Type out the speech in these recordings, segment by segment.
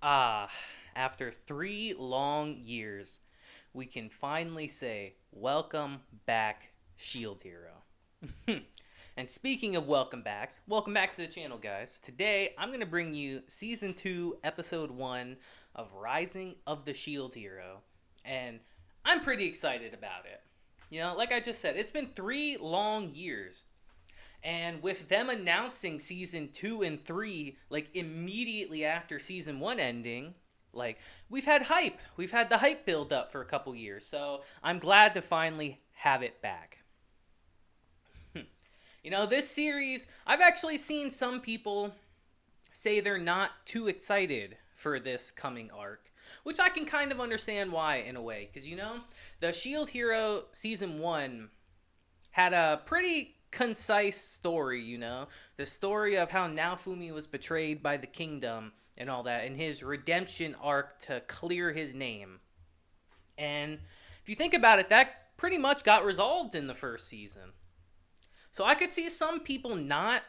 Ah, after 3 long years, we can finally say, welcome back, Shield Hero. And speaking of welcome back to the channel, guys. Today, I'm going to bring you Season 2, Episode 1 of Rising of the Shield Hero. And I'm pretty excited about it. Like I just said, it's been 3 long years. And with them announcing season 2 and 3, like immediately after season 1 ending, like we've had hype. We've had the hype build up for a couple years. So I'm glad to finally have it back. This series, I've actually seen some people say they're not too excited for this coming arc, which I can kind of understand why in a way. Because, the Shield Hero season 1 had a pretty concise story, the story of how Naofumi was betrayed by the kingdom and all that, and his redemption arc to clear his name. And if you think about it, that pretty much got resolved in the first season. So I could see some people not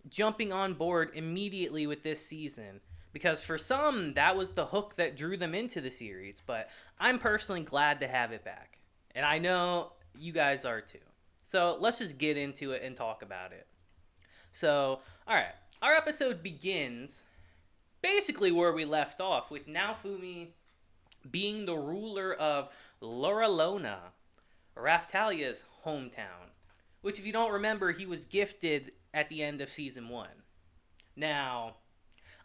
jumping on board immediately with this season, because for some, that was the hook that drew them into the series. But I'm personally glad to have it back. And I know you guys are too. So let's just get into it and talk about it. So, alright. Our episode begins basically where we left off, with Naofumi being the ruler of Loralona, Raftalia's hometown. Which, if you don't remember, he was gifted at the end of Season 1. Now,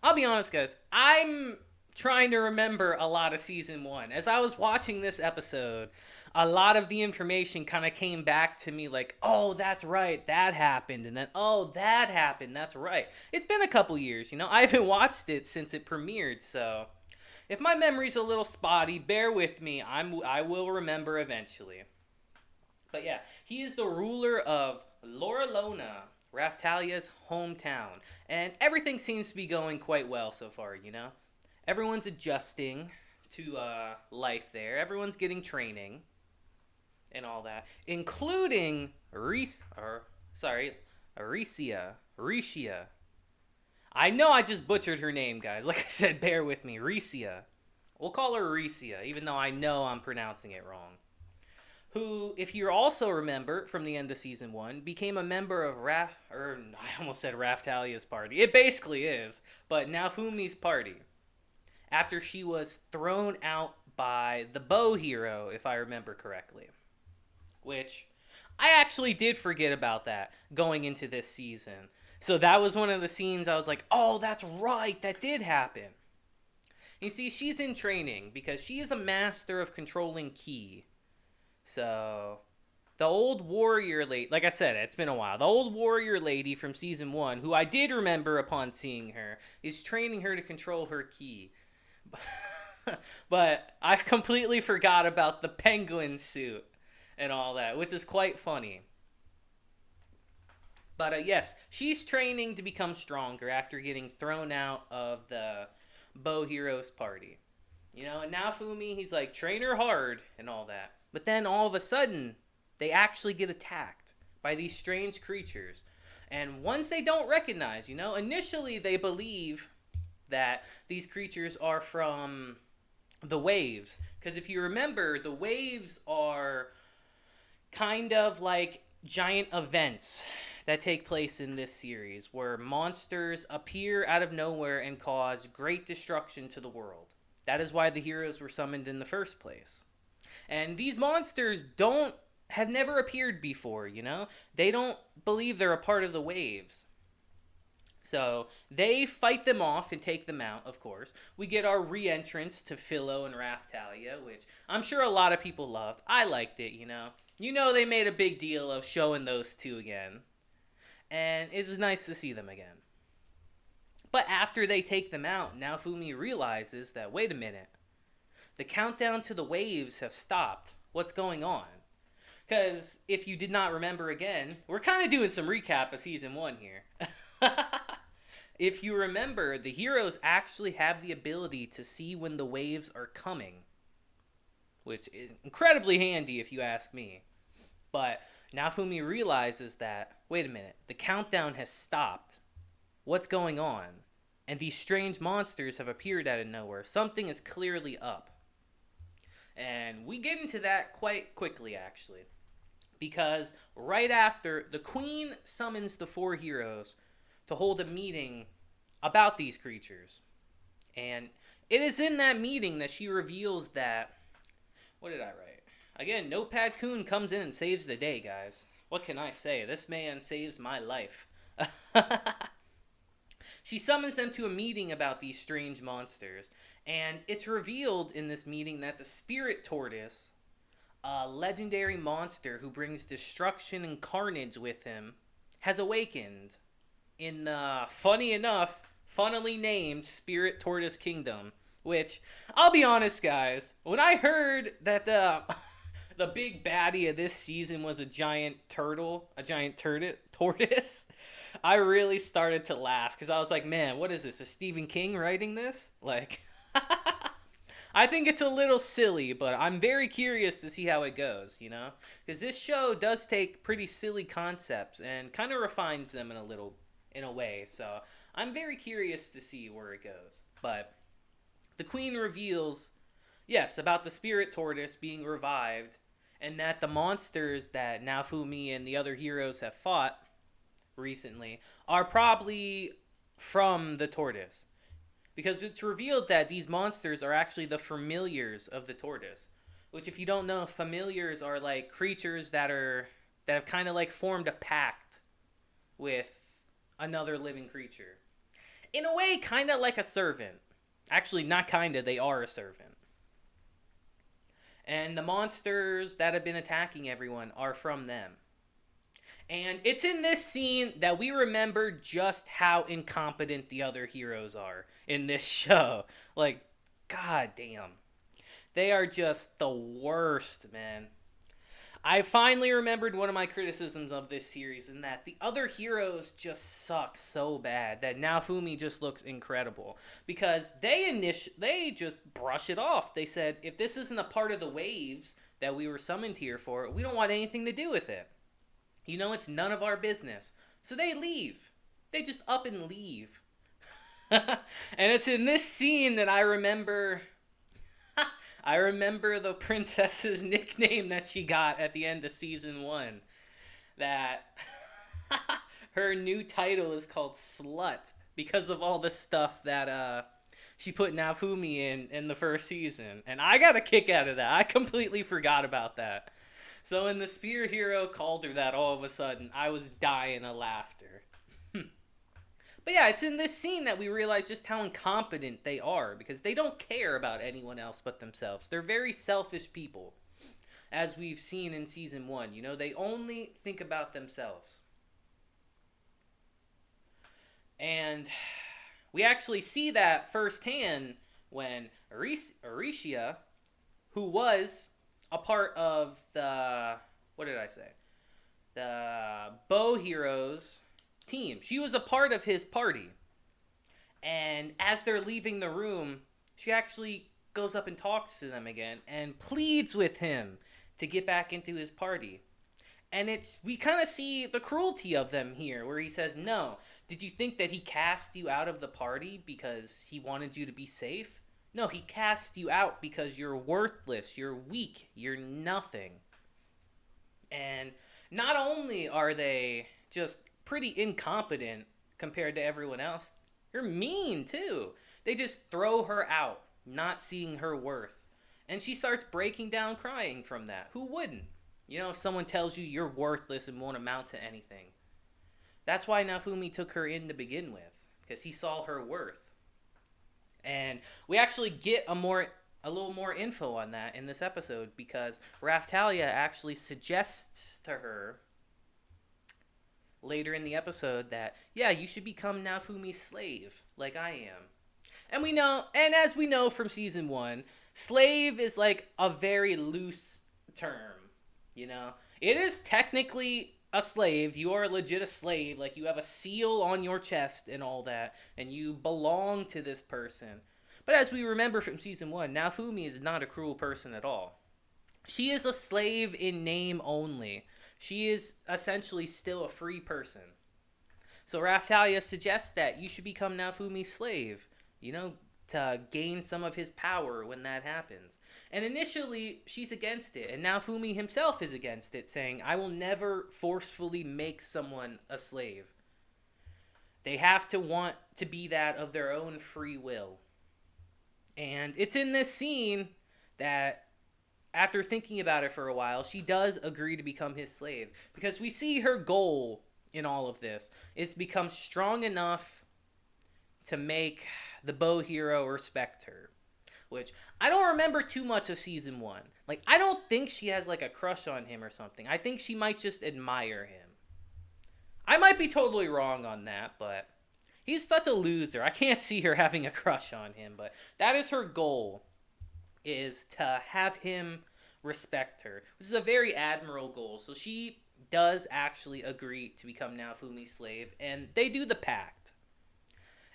I'll be honest, guys. I'm trying to remember a lot of Season 1. As I was watching this episode, a lot of the information kind of came back to me like, oh, that's right, that happened. And then, oh, that happened, that's right. It's been a couple years, I haven't watched it since it premiered, so if my memory's a little spotty, bear with me. I will remember eventually. But yeah, he is the ruler of Loralona, Raftalia's hometown. And everything seems to be going quite well so far, Everyone's adjusting to life there. Everyone's getting training and all that, including Rishia. I know I just butchered her name, guys. Like I said, bear with me. Rishia. We'll call her Rishia, even though I know I'm pronouncing it wrong. Who, if you also remember from the end of Season 1, became a member of I almost said Raftalia's party. It basically is, but Naofumi's party. After she was thrown out by the bow hero, if I remember correctly. Which, I actually did forget about that going into this season. So that was one of the scenes I was like, oh, that's right, that did happen. You see, she's in training because she is a master of controlling ki. So, the old warrior lady, like I said, it's been a while. The old warrior lady from Season 1, who I did remember upon seeing her, is training her to control her ki. But I completely forgot about the penguin suit and all that, which is quite funny. But yes, she's training to become stronger after getting thrown out of the bow hero's party. And Naofumi, he's like, train her hard and all that. But then all of a sudden, they actually get attacked by these strange creatures. And ones they don't recognize, initially they believe that these creatures are from the waves. Because if you remember, the waves are kind of like giant events that take place in this series, where monsters appear out of nowhere and cause great destruction to the world. That is why the heroes were summoned in the first place. And these monsters have never appeared before, They don't believe they're a part of the waves. So they fight them off and take them out, of course. We get our re-entrance to Philo and Raftalia, which I'm sure a lot of people loved. I liked it, they made a big deal of showing those two again. And it was nice to see them again. But after they take them out, Naofumi realizes that, wait a minute, the countdown to the waves have stopped. What's going on? Because if you did not remember again, we're kind of doing some recap of Season 1 here. If you remember, the heroes actually have the ability to see when the waves are coming, which is incredibly handy if you ask me. But Naofumi realizes that, wait a minute, the countdown has stopped. What's going on? and these strange monsters have appeared out of nowhere. Something is clearly up. And we get into that quite quickly, actually. Because right after, the queen summons the four heroes to hold a meeting about these creatures. And it is in that meeting that she reveals that... What did I write? Again, Notepad Kun comes in and saves the day, guys. What can I say? This man saves my life. She summons them to a meeting about these strange monsters. And it's revealed in this meeting that the spirit tortoise, a legendary monster who brings destruction and carnage with him, has awakened in the, funny enough, funnily named Spirit Tortoise Kingdom. Which, I'll be honest, guys, when I heard that the big baddie of this season was a giant tortoise, I really started to laugh because I was like, man, what is this? Is Stephen King writing this? Like, I think it's a little silly, but I'm very curious to see how it goes, you know? Because this show does take pretty silly concepts and kind of refines them in a way. So I'm very curious to see where it goes. But the queen reveals, yes, about the spirit tortoise being revived, and that the monsters that Naofumi and the other heroes have fought recently are probably from the tortoise. Because it's revealed that these monsters are actually the familiars of the tortoise. Which, if you don't know, familiars are like creatures that have kind of like formed a pact with another living creature. In a way, kind of like a servant. Actually, not kinda, they are a servant. And the monsters that have been attacking everyone are from them. And it's in this scene that we remember just how incompetent the other heroes are in this show. Like, god damn. They are just the worst, man. I finally remembered one of my criticisms of this series, in that the other heroes just suck so bad that Naofumi just looks incredible. Because they just brush it off. They said, if this isn't a part of the waves that we were summoned here for, we don't want anything to do with it. You know, it's none of our business. So they leave. They just up and leave. And it's in this scene that I remember the princess's nickname that she got at the end of season 1. That her new title is called Slut because of all the stuff that she put Naofumi in the first season. And I got a kick out of that. I completely forgot about that. So when the spear hero called her that all of a sudden, I was dying of laughter. But yeah, it's in this scene that we realize just how incompetent they are, because they don't care about anyone else but themselves. They're very selfish people, as we've seen in season 1. You know, they only think about themselves. And we actually see that firsthand when Arisha, who was a part of the, the Bow Heroes team. She was a part of his party. And as they're leaving the room, she actually goes up and talks to them again and pleads with him to get back into his party. And we kind of see the cruelty of them here, where he says, no, did you think that he cast you out of the party because he wanted you to be safe? No, he cast you out because you're worthless, you're weak, you're nothing. And not only are they just pretty incompetent compared to everyone else, they're mean too. They just throw her out, not seeing her worth. And she starts breaking down crying from that. Who wouldn't? You know, if someone tells you you're worthless and won't amount to anything. That's why Naofumi took her in to begin with, because he saw her worth. And we actually get a little more info on that in this episode, because Raftalia actually suggests to her later in the episode that, yeah, you should become Naofumi's slave, like I am. And we know, and as we know from season 1, slave is like a very loose term, you know? It is technically a slave. You are legit a slave. Like, you have a seal on your chest and all that, and you belong to this person. But as we remember from season 1, Naofumi is not a cruel person at all. She is a slave in name only. She is essentially still a free person. So Raftalia suggests that you should become Naofumi's slave, you know, to gain some of his power when that happens. And initially, she's against it, and Naofumi himself is against it, saying, I will never forcefully make someone a slave. They have to want to be that of their own free will. And it's in this scene that, after thinking about it for a while, she does agree to become his slave. Because we see her goal in all of this is to become strong enough to make the bow hero respect her. Which, I don't remember too much of season 1. Like, I don't think she has, like, a crush on him or something. I think she might just admire him. I might be totally wrong on that, but he's such a loser. I can't see her having a crush on him, but that is her goal, is to have him respect her, which is a very admirable goal. So she does actually agree to become Naofumi's slave, and they do the pact.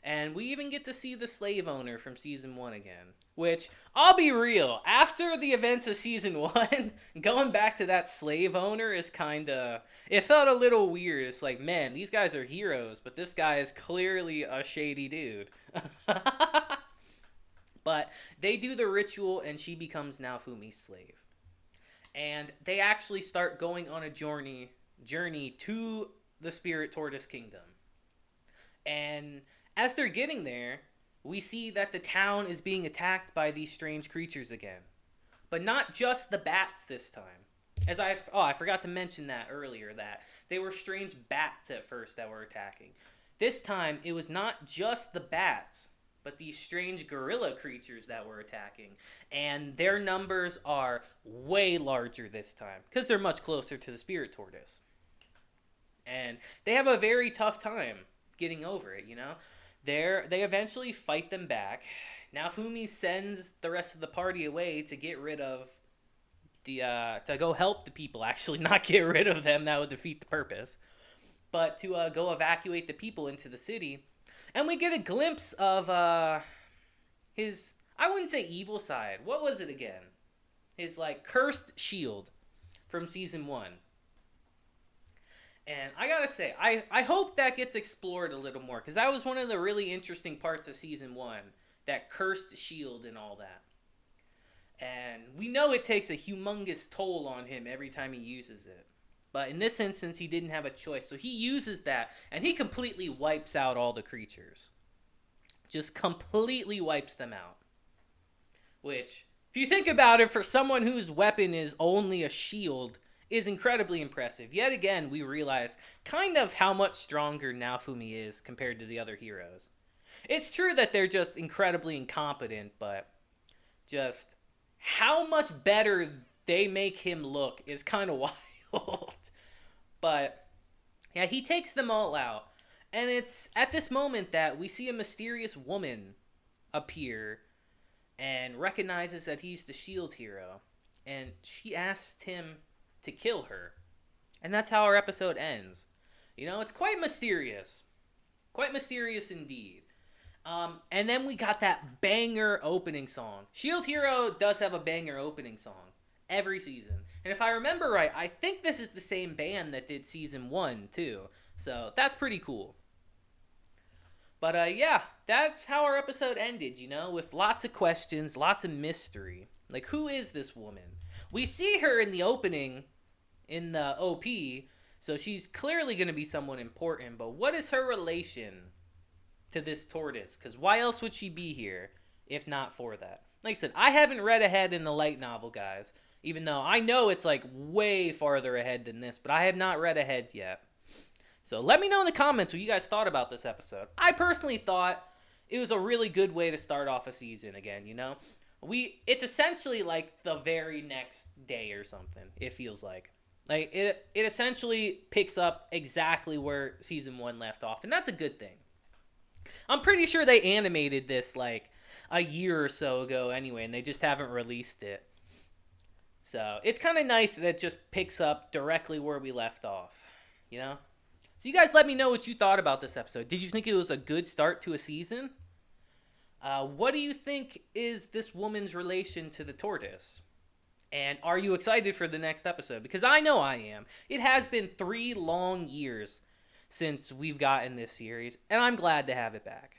And we even get to see the slave owner from season 1 again. Which, I'll be real, after the events of season 1, going back to that slave owner is kinda... It felt a little weird. It's like, man, these guys are heroes, but this guy is clearly a shady dude. But they do the ritual, and she becomes Naofumi's slave. And they actually start going on a journey to the Spirit Tortoise Kingdom. And as they're getting there, we see that the town is being attacked by these strange creatures again. But not just the bats this time. I forgot to mention that earlier, that they were strange bats at first that were attacking. This time, it was not just the bats, but these strange gorilla creatures that were attacking. And their numbers are way larger this time, because they're much closer to the Spirit Tortoise. And they have a very tough time getting over it, you know? They eventually fight them back. Naofumi sends the rest of the party away to get rid of to go help the people, actually, not get rid of them. That would defeat the purpose. But to go evacuate the people into the city. And we get a glimpse of his, I wouldn't say evil side. What was it again? His, like, cursed shield from season 1. And I gotta say, I hope that gets explored a little more, because that was one of the really interesting parts of season 1. That cursed shield and all that. And we know it takes a humongous toll on him every time he uses it. But in this instance, he didn't have a choice. So he uses that, and he completely wipes out all the creatures. Just completely wipes them out. Which, if you think about it, for someone whose weapon is only a shield, is incredibly impressive. Yet again, we realize kind of how much stronger Naofumi is compared to the other heroes. It's true that they're just incredibly incompetent, but just how much better they make him look is kind of wild. But yeah, he takes them all out. And it's at this moment that we see a mysterious woman appear and recognizes that he's the shield hero. And she asks him to kill her. And that's how our episode ends. You know, it's quite mysterious. Quite mysterious indeed. And then we got that banger opening song. Shield Hero does have a banger opening song every season. And if I remember right, I think this is the same band that did season 1 too. So that's pretty cool. But yeah, that's how our episode ended, you know, with lots of questions, lots of mystery. Like, who is this woman? We see her in the opening, in the OP, so she's clearly going to be someone important, but what is her relation to this tortoise? Because why else would she be here if not for that? Like I said, I haven't read ahead in the light novel, guys, even though I know it's like way farther ahead than this, but I have not read ahead yet. So let me know in the comments what you guys thought about this episode. I personally thought it was a really good way to start off a season again, you know? It's essentially like the very next day or something, it feels like. Like, it essentially picks up exactly where season 1 left off, and that's a good thing. I'm pretty sure they animated this, like, a year or so ago anyway, and they just haven't released it. So, it's kind of nice that it just picks up directly where we left off, you know? So, you guys let me know what you thought about this episode. Did you think it was a good start to a season? What do you think is this woman's relation to the tortoise? And are you excited for the next episode? Because I know I am. It has been 3 long years since we've gotten this series, and I'm glad to have it back.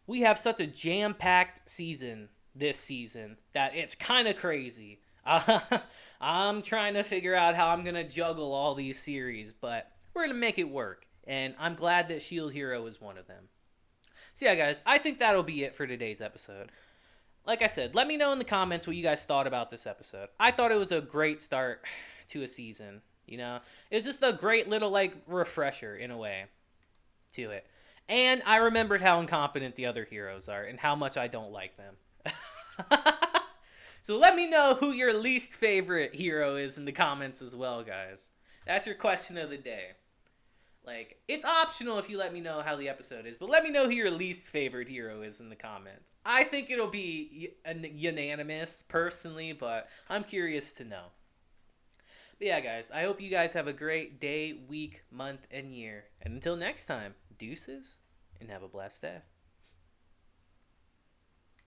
We have such a jam-packed season this season that it's kind of crazy. I'm trying to figure out how I'm going to juggle all these series, but we're going to make it work, and I'm glad that Shield Hero is one of them. So yeah, guys, I think that'll be it for today's episode. Like I said, let me know in the comments what you guys thought about this episode. I thought it was a great start to a season, you know? It's just a great little, like, refresher, in a way, to it. And I remembered how incompetent the other heroes are and how much I don't like them. So let me know who your least favorite hero is in the comments as well, guys. That's your question of the day. Like, it's optional if you let me know how the episode is, but let me know who your least favorite hero is in the comments. I think it'll be unanimous, personally, but I'm curious to know. But yeah, guys, I hope you guys have a great day, week, month, and year. And until next time, deuces, and have a blessed day.